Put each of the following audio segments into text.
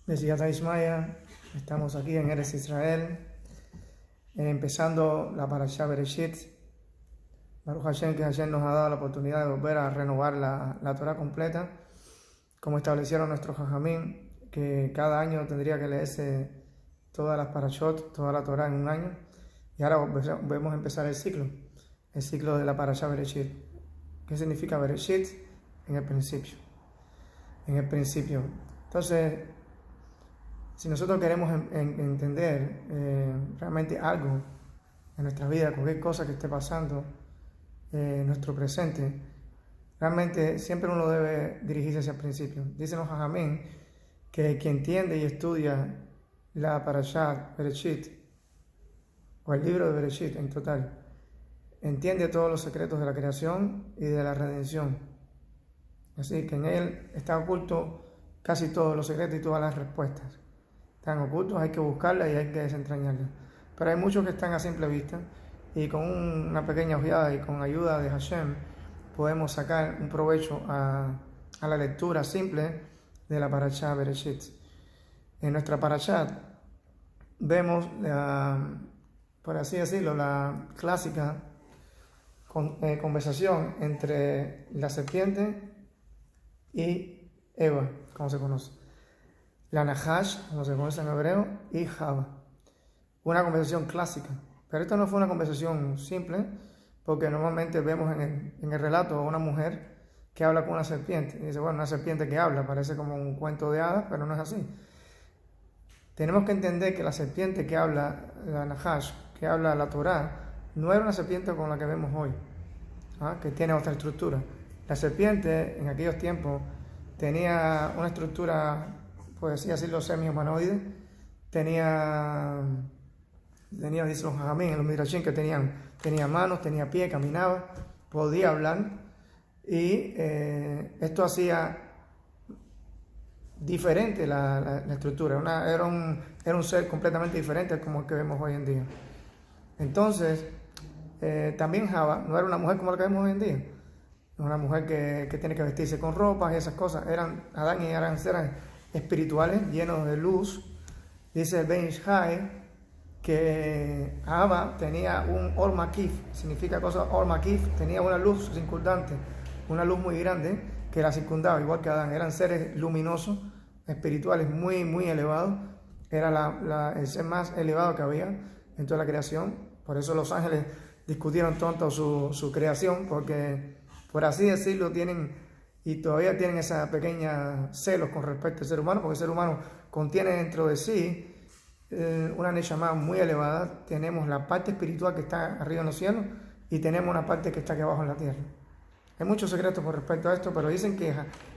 Besiyata Ishmaya, estamos aquí en Eretz Israel, empezando la Parashá Bereshit. Baruch Hashem, que Hashem nos ha dado la oportunidad de volver a renovar la Torah completa, como establecieron nuestros Jajamín, que cada año tendría que leerse todas las Parashot, toda la Torah en un año, y ahora volvemos a empezar el ciclo de la Parashá Bereshit. ¿Qué significa Bereshit? En el principio. Entonces, si nosotros queremos entender realmente algo en nuestra vida, cualquier cosa que esté pasando en nuestro presente, realmente siempre uno debe dirigirse hacia el principio. Dicen los Jajamín que quien entiende y estudia la Parashat Bereshit, o el libro de Bereshit en total, entiende todos los secretos de la creación y de la redención. Así que en él está oculto casi todos los secretos y todas las respuestas. Están ocultos, hay que buscarlas y hay que desentrañarlas. Pero hay muchos que están a simple vista y con una pequeña ojeada y con ayuda de Hashem podemos sacar un provecho a la lectura simple de la Parashá Bereshit. En nuestra Parashá vemos, por así decirlo, la clásica conversación entre la serpiente y Eva, como se conoce. La Nahash, como se conoce en hebreo, y Java. Una conversación clásica. Pero esta no fue una conversación simple, porque normalmente vemos en el relato a una mujer que habla con una serpiente. Y dice, bueno, una serpiente que habla, parece como un cuento de hadas, pero no es así. Tenemos que entender que la serpiente que habla, la Nahash, que habla la Torah, no era una serpiente como la que vemos hoy, que tiene otra estructura. La serpiente, en aquellos tiempos, tenía una estructura, por así decirlo, semi-humanoide. Tenía, dice los Jajamín, los Midrashim, que tenía manos, tenía pies, caminaba, podía hablar. Y esto hacía diferente la estructura. Era un ser completamente diferente como el que vemos hoy en día. Entonces, también Java no era una mujer como la que vemos hoy en día. Una mujer que tiene que vestirse con ropas y esas cosas. Adán y Eva eran espirituales, llenos de luz. Dice el Ben Ishai que Java tenía un Or Makif, significa cosa Or Makif, tenía una luz circundante, una luz muy grande que la circundaba, igual que Adán. Eran seres luminosos, espirituales, muy, muy elevados. Era el ser más elevado que había en toda la creación. Por eso los ángeles discutieron tanto su creación, porque, por así decirlo, todavía tienen esa pequeña celos con respecto al ser humano, porque el ser humano contiene dentro de sí una neshama muy elevada. Tenemos la parte espiritual que está arriba en los cielos y tenemos una parte que está aquí abajo en la tierra. Hay muchos secretos con respecto a esto, pero dicen que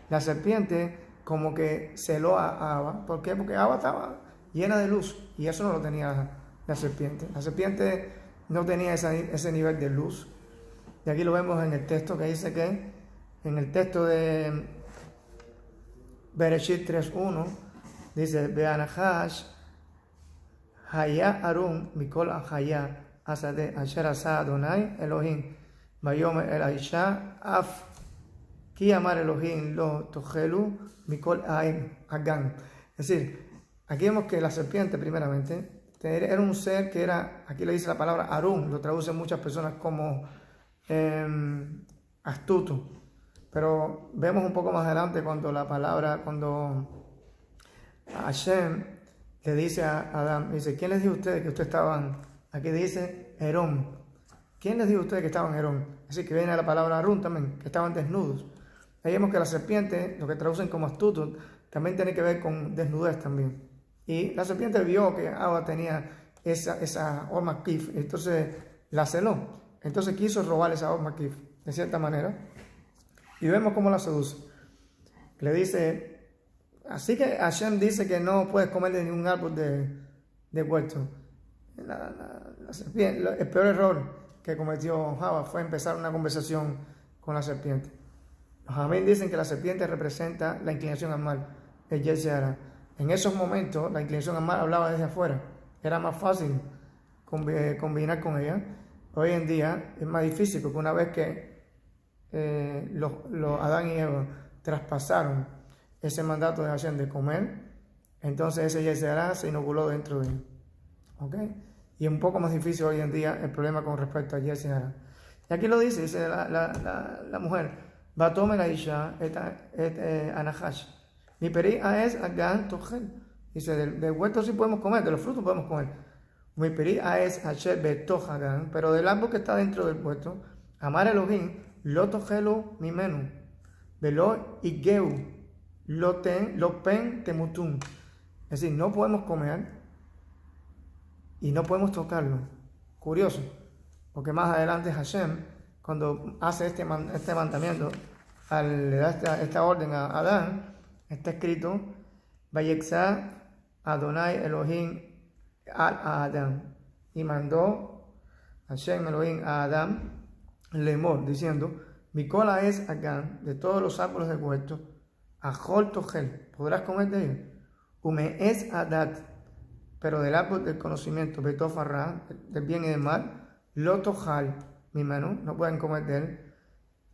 la serpiente como que celó a Ava. ¿Por qué? Porque Ava estaba llena de luz y eso no lo tenía la serpiente. La serpiente no tenía ese nivel de luz. Y aquí lo vemos en el texto que dice que, en el texto de Bereshit 3.1, dice, Be'anahash haya arum mikol haya asade asher asa Adonai Elohim Bayomer el Aisha af ki amar Elohim lo tochelu mikol hagan. Es decir, aquí vemos que la serpiente, primeramente, era un ser que era, aquí le dice la palabra arum, lo traducen muchas personas como astuto, pero vemos un poco más adelante cuando Hashem le dice a Adán, dice, ¿quién les dijo a ustedes que ustedes estaban? Aquí dice Herón. ¿Quién les dijo a ustedes que estaban Herón? Así que viene la palabra Arún también, que estaban desnudos. Ahí vemos que la serpiente, lo que traducen como astuto, también tiene que ver con desnudez también. Y la serpiente vio que Ava tenía esa Or Makif, entonces la celó. Entonces quiso robar esa Or Makif, de cierta manera. Y vemos cómo la seduce. Le dice, así que Hashem dice que no puedes comer de ningún árbol de huerto. La serpiente, el peor error que cometió Java fue empezar una conversación con la serpiente. Los Jajamín dicen que la serpiente representa la inclinación al mal, el Yetzer Hara. En esos momentos la inclinación al mal hablaba desde afuera. Era más fácil combinar con ella. Hoy en día es más difícil, porque una vez que los Adán y Eva traspasaron ese mandato de Hashem de comer, Entonces ese Yetzirah se inoculó dentro de él. ¿Ok? Y es un poco más difícil hoy en día el problema con respecto a Yetzirah. Y aquí lo dice la mujer, Batome la Isha et Anahash. Mi peri es Agan Tochel. Dice, del huerto sí podemos comer, de los frutos podemos comer. Mi peri es Hashem Betoch Agan, pero del árbol que está dentro del huerto, Amar Elohim, Lo Tochelo Mimenu, Velo Igeu, Lo Pen Temutum. Es decir, no podemos comer y no podemos tocarlo. Curioso, porque más adelante Hashem, cuando hace este mandamiento, le da esta orden a Adán, está escrito, Vayexá Adonai Elohim a Adán, y mandó Hashem Elohim a Adán lemor, diciendo, mi cola es Agán, de todos los árboles del huerto, Ajol Togel, podrás comer de ellos, Ume es Adat, pero del árbol del conocimiento, Betofarra, del bien y del mal, Lo Tojal, mi mano, no pueden comer de él,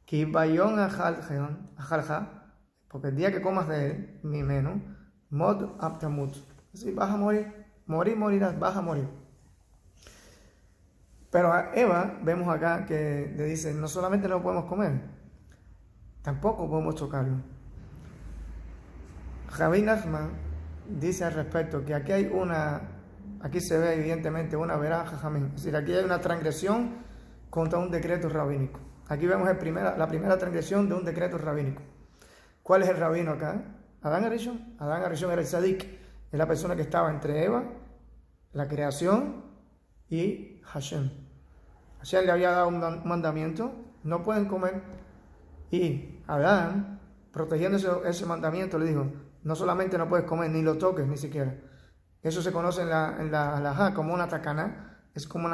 Ki Bayon Ajalja, porque el día que comas de él, mi mano, Mod Aptamut, es decir, vas a morirás, vas a morir. Pero a Eva, vemos acá que le dice, no solamente no podemos comer, tampoco podemos tocarlo. Rabbi Nachman dice al respecto que aquí se ve evidentemente una verá jajamín, es decir, aquí hay una transgresión contra un decreto rabínico. Aquí vemos la primera transgresión de un decreto rabínico. ¿Cuál es el rabino acá? Adán Arishon. Adán Arishon era el Sadik, es la persona que estaba entre Eva, la creación, y Hashem. Hashem le había dado un mandamiento, no pueden comer, y Adán, protegiendo ese mandamiento, le dijo, no solamente no puedes comer, ni lo toques ni siquiera. Eso se conoce en la halajá como una takana, es como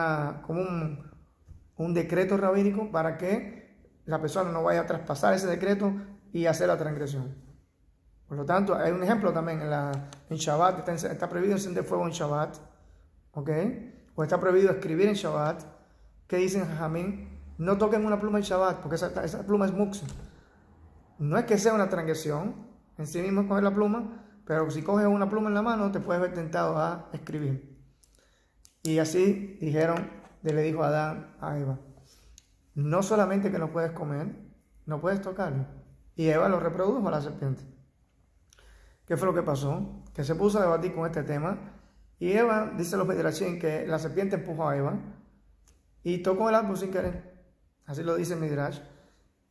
un decreto rabínico para que la persona no vaya a traspasar ese decreto y hacer la transgresión. Por lo tanto, hay un ejemplo también en Shabbat, está prohibido encender fuego en Shabbat, ¿ok? O está prohibido escribir en Shabbat. ¿Qué dicen Jajamín? No toquen una pluma en Shabbat, porque esa pluma es muksa. No es que sea una transgresión en sí mismo coger la pluma, pero si coges una pluma en la mano, te puedes ver tentado a escribir. Y así le dijo Adán a Eva, no solamente que no puedes comer, no puedes tocarlo. Y Eva lo reprodujo a la serpiente. ¿Qué fue lo que pasó? Que se puso a debatir con este tema, y Eva, dice los Midrashim, que la serpiente empujó a Eva y tocó el árbol sin querer. Así lo dice el Midrash.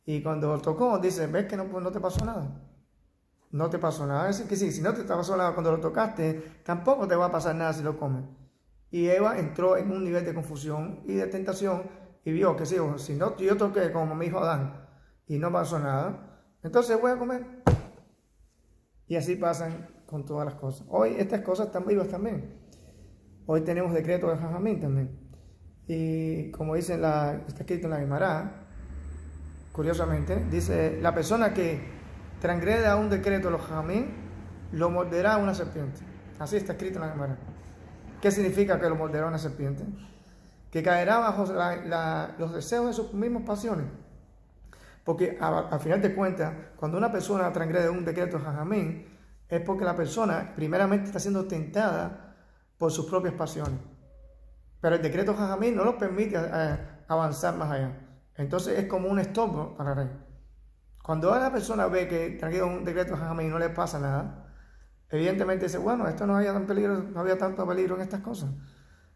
Y cuando tocó, dice, ¿ves que no te pasó nada? No te pasó nada. Es decir, que sí, si no te pasó nada cuando lo tocaste, tampoco te va a pasar nada si lo comes. Y Eva entró en un nivel de confusión y de tentación y vio que sí, si no, yo toqué como mi hijo Adán y no pasó nada, entonces voy a comer. Y así pasan con todas las cosas. Hoy estas cosas están vivas también. Hoy tenemos decretos de Jajamín también. Y como dice está escrito en la Gemara, curiosamente, dice, la persona que transgreda un decreto de los Jajamín, lo morderá una serpiente. Así está escrito en la Gemara. ¿Qué significa que lo morderá una serpiente? Que caerá bajo los deseos de sus mismas pasiones. Porque al final de cuentas, cuando una persona transgrede un decreto de Jajamín, es porque la persona primeramente está siendo tentada por sus propias pasiones. Pero el decreto Jajamín no lo permite avanzar más allá. Entonces es como un estorbo para el rey. Cuando la persona ve que transgrede un decreto Jajamín y no le pasa nada, evidentemente dice, bueno, esto no había tanto peligro en estas cosas.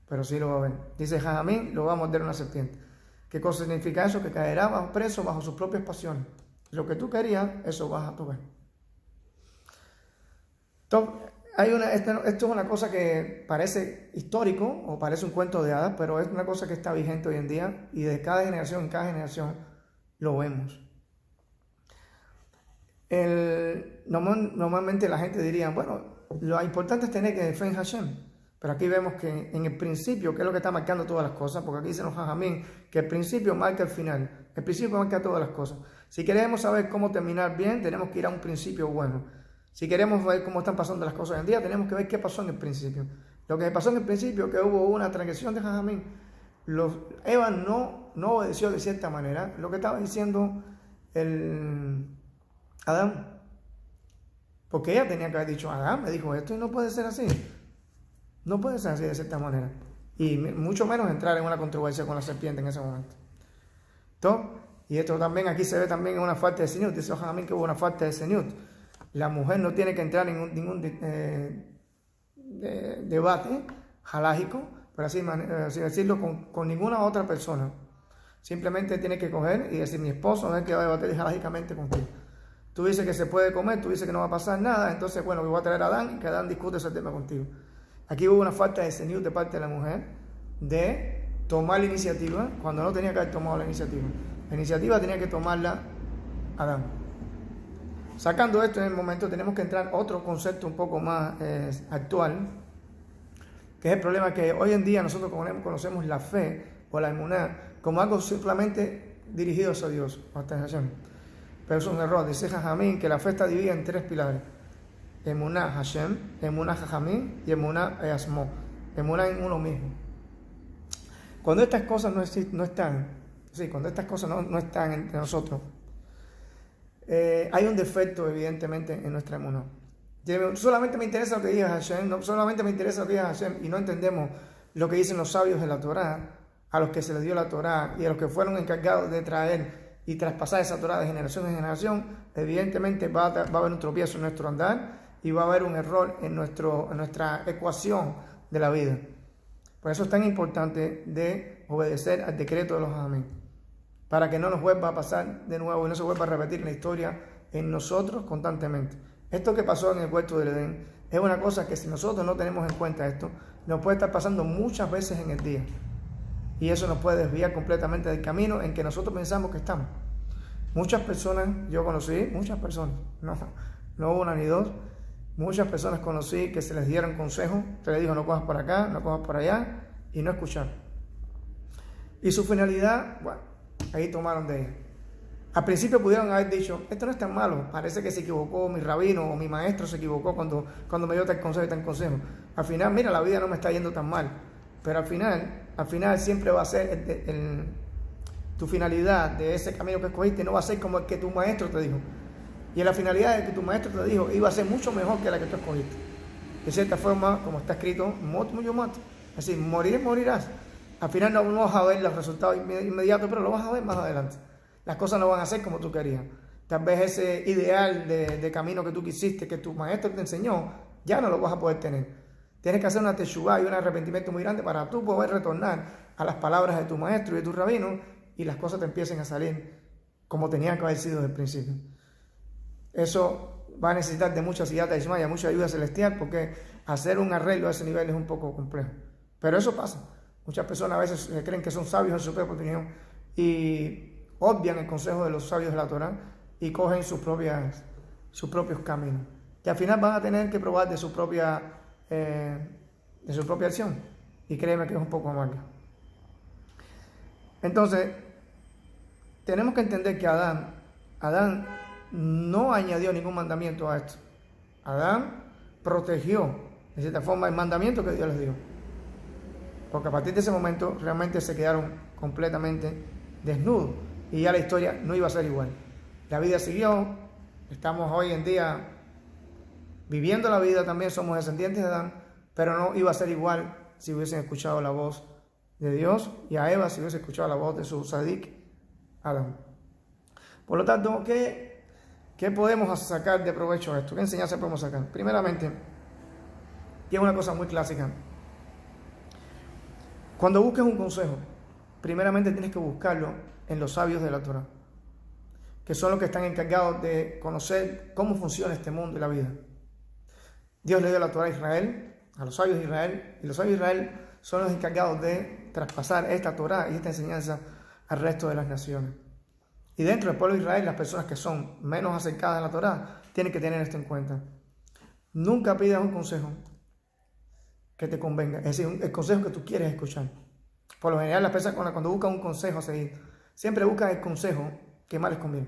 Pero sí lo va a ver. Dice Jajamín, lo va a morder una serpiente. ¿Qué cosa significa eso? Que caerá preso bajo sus propias pasiones. Lo que tú querías, eso vas a tomar. Entonces, esto es una cosa que parece histórico o parece un cuento de hadas, pero es una cosa que está vigente hoy en día y de cada generación en cada generación lo vemos. Normalmente la gente diría, bueno, lo importante es tener que fe en Hashem. Pero aquí vemos que en el principio, que es lo que está marcando todas las cosas, porque aquí dicen los Jajamín que el principio marca el final, el principio marca todas las cosas. Si queremos saber cómo terminar bien, tenemos que ir a un principio bueno. Si queremos ver cómo están pasando las cosas hoy en día, tenemos que ver qué pasó en el principio. Lo que pasó en el principio, que hubo una transgresión de Jajamín, Eva no obedeció de cierta manera lo que estaba diciendo Adán. Porque ella tenía que haber dicho, Adán me dijo esto y no puede ser así. No puede ser así de cierta manera. Y mucho menos entrar en una controversia con la serpiente en ese momento. ¿Todo? Y esto también aquí se ve también una falta de señut. Dice también que hubo una falta de señut. La mujer no tiene que entrar en ningún debate halágico, por así decirlo, con ninguna otra persona. Simplemente tiene que coger y decir, mi esposo no es el que va a debatir halágicamente contigo. Tú dices que se puede comer, tú dices que no va a pasar nada, entonces bueno, yo voy a traer a Adán y que Adán discute ese tema contigo. Aquí hubo una falta de señut de parte de la mujer de tomar la iniciativa cuando no tenía que haber tomado la iniciativa. La iniciativa tenía que tomarla Adán. Sacando esto en el momento, tenemos que entrar a otro concepto un poco más actual, que es el problema que hoy en día nosotros conocemos la fe o la emuná como algo simplemente dirigido hacia Dios, hasta Hashem. Pero es un error. Dice Jajamín que la fe está dividida en 3 pilares: emuná Hashem, emuná Jajamín y emuná Asmo. Emuná en uno mismo. Cuando estas cosas no están entre nosotros, hay un defecto evidentemente en nuestra emuná. Solamente me interesa lo que diga Hashem, no solamente me interesa lo que diga Hashem, y no entendemos lo que dicen los sabios de la Torá, a los que se les dio la Torá y a los que fueron encargados de traer y traspasar esa Torá de generación en generación. Evidentemente va a haber un tropiezo en nuestro andar y va a haber un error en nuestra ecuación de la vida. Por eso es tan importante de obedecer al decreto de los Amén, para que no nos vuelva a pasar de nuevo y no se vuelva a repetir la historia en nosotros constantemente. Esto que pasó en el huerto del Edén es una cosa que, si nosotros no tenemos en cuenta esto, nos puede estar pasando muchas veces en el día. Y eso nos puede desviar completamente del camino en que nosotros pensamos que estamos. Muchas personas, yo conocí, no una ni dos, muchas personas conocí que se les dieron consejos, se les dijo no cojas por acá, no cojas por allá, y no escuchar. Y su finalidad, bueno, ahí tomaron de ella. Al principio pudieron haber dicho, esto no es tan malo, parece que se equivocó mi rabino o mi maestro se equivocó cuando me dio tal consejo y tal consejo. Al final, mira, la vida no me está yendo tan mal. Pero al final siempre va a ser tu finalidad de ese camino que escogiste, no va a ser como el que tu maestro te dijo. Y la finalidad de que tu maestro te dijo iba a ser mucho mejor que la que tú escogiste. De cierta forma, como está escrito, mot muyomat, es decir, morirás. Al final no vas a ver los resultados inmediatos, pero lo vas a ver más adelante. Las cosas no van a ser como tú querías. Tal vez ese ideal de camino que tú quisiste, que tu maestro te enseñó, ya no lo vas a poder tener. Tienes que hacer una teshuvá y un arrepentimiento muy grande para tú poder retornar a las palabras de tu maestro y de tu rabino y las cosas te empiecen a salir como tenían que haber sido desde el principio. Eso va a necesitar de mucha siyata ismaya, mucha ayuda celestial, porque hacer un arreglo a ese nivel es un poco complejo. Pero eso pasa. Muchas personas a veces creen que son sabios en su propia opinión y obvian el consejo de los sabios de la Torá y cogen sus propios caminos, que al final van a tener que probar de su propia acción, y créeme que es un poco amarga. Entonces tenemos que entender que Adán no añadió ningún mandamiento a esto. Adán protegió de cierta forma el mandamiento que Dios les dio, porque a partir de ese momento realmente se quedaron completamente desnudos y ya la historia no iba a ser igual. La vida siguió, estamos hoy en día viviendo la vida, también somos descendientes de Adán, pero no iba a ser igual si hubiesen escuchado la voz de Dios, y a Eva si hubiese escuchado la voz de su sadik, Adán. Por lo tanto, ¿qué podemos sacar de provecho a esto? ¿Qué enseñanza podemos sacar? Primeramente, y es una cosa muy clásica, cuando busques un consejo, primeramente tienes que buscarlo en los sabios de la Torá, que son los que están encargados de conocer cómo funciona este mundo y la vida. Dios le dio la Torá a Israel, a los sabios de Israel, y los sabios de Israel son los encargados de traspasar esta Torá y esta enseñanza al resto de las naciones. Y dentro del pueblo de Israel, las personas que son menos acercadas a la Torá tienen que tener esto en cuenta. Nunca pidas un consejo que te convenga, es decir, el consejo que tú quieres escuchar. Por lo general, las personas cuando buscan un consejo a seguir, siempre buscan el consejo que más les conviene.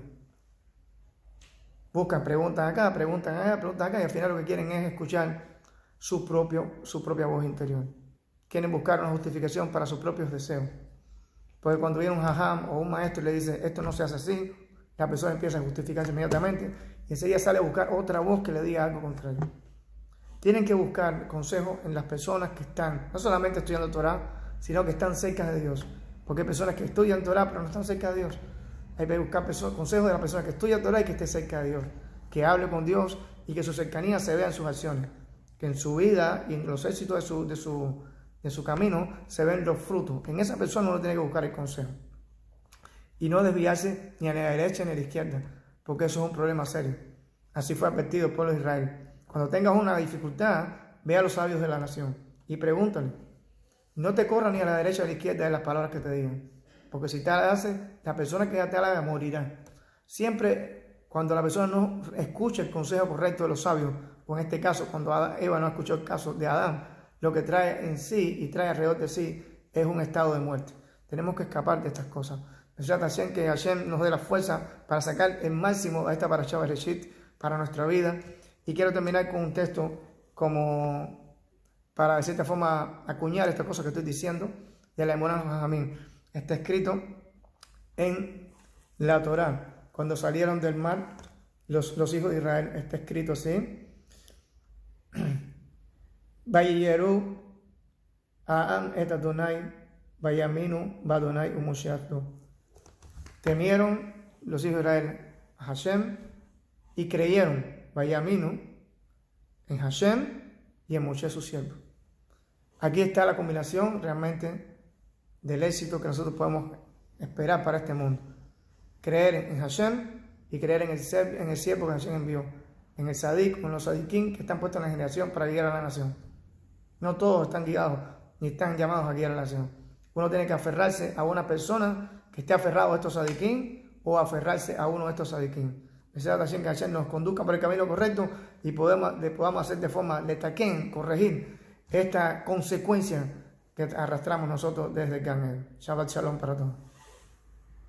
Buscan, preguntan acá, preguntan allá, preguntan acá, y al final lo que quieren es escuchar su propia voz interior. Quieren buscar una justificación para sus propios deseos. Porque cuando viene un jajam o un maestro y le dice, esto no se hace así, la persona empieza a justificarse inmediatamente y enseguida sale a buscar otra voz que le diga algo contrario. Tienen que buscar consejos en las personas que están, no solamente estudiando Torah, sino que están cerca de Dios. Porque hay personas que estudian Torah pero no están cerca de Dios. Hay que buscar consejos de la persona que estudia Torah y que esté cerca de Dios, que hable con Dios y que su cercanía se vea en sus acciones, que en su vida y en los éxitos de su camino se ven los frutos. En esa persona uno tiene que buscar el consejo y no desviarse ni a la derecha ni a la izquierda, porque eso es un problema serio. Así fue advertido el pueblo de Israel. Cuando tengas una dificultad, ve a los sabios de la nación y pregúntale. No te corras ni a la derecha ni a la izquierda de las palabras que te digan, porque si te haces, la persona que te haga morirá. Siempre cuando la persona no escucha el consejo correcto de los sabios, o en este caso cuando Eva no escuchó el caso de Adán, lo que trae en sí y trae alrededor de sí es un estado de muerte. Tenemos que escapar de estas cosas. Necesitamos que Hashem nos dé la fuerza para sacar el máximo a esta parashá Bereshit para nuestra vida. Y quiero terminar con un texto como para de cierta forma acuñar esta cosa que estoy diciendo de la Emunah Jajamim. Está escrito en la Torá, cuando salieron del mar los hijos de Israel, está escrito así: Vayeru A'am et Adonai Vayaminu Badonai Umoshiachto. Temieron los hijos de Israel a Hashem y creyeron, Vayaminu, en Hashem y en Moshe su siervo. Aquí está la combinación realmente del éxito que nosotros podemos esperar para este mundo. Creer en Hashem y creer en el siervo que Hashem envió, en el Sadik, en los Sadikim que están puestos en la generación para guiar a la nación. No todos están guiados ni están llamados a guiar a la nación. Uno tiene que aferrarse a una persona que esté aferrado a estos Sadikim o aferrarse a uno de estos Sadikim. Desea también que Hashem nos conduzca por el camino correcto y podamos hacer de forma letaquen, corregir esta consecuencia que arrastramos nosotros desde el Gan Eden. Shabbat Shalom para todos.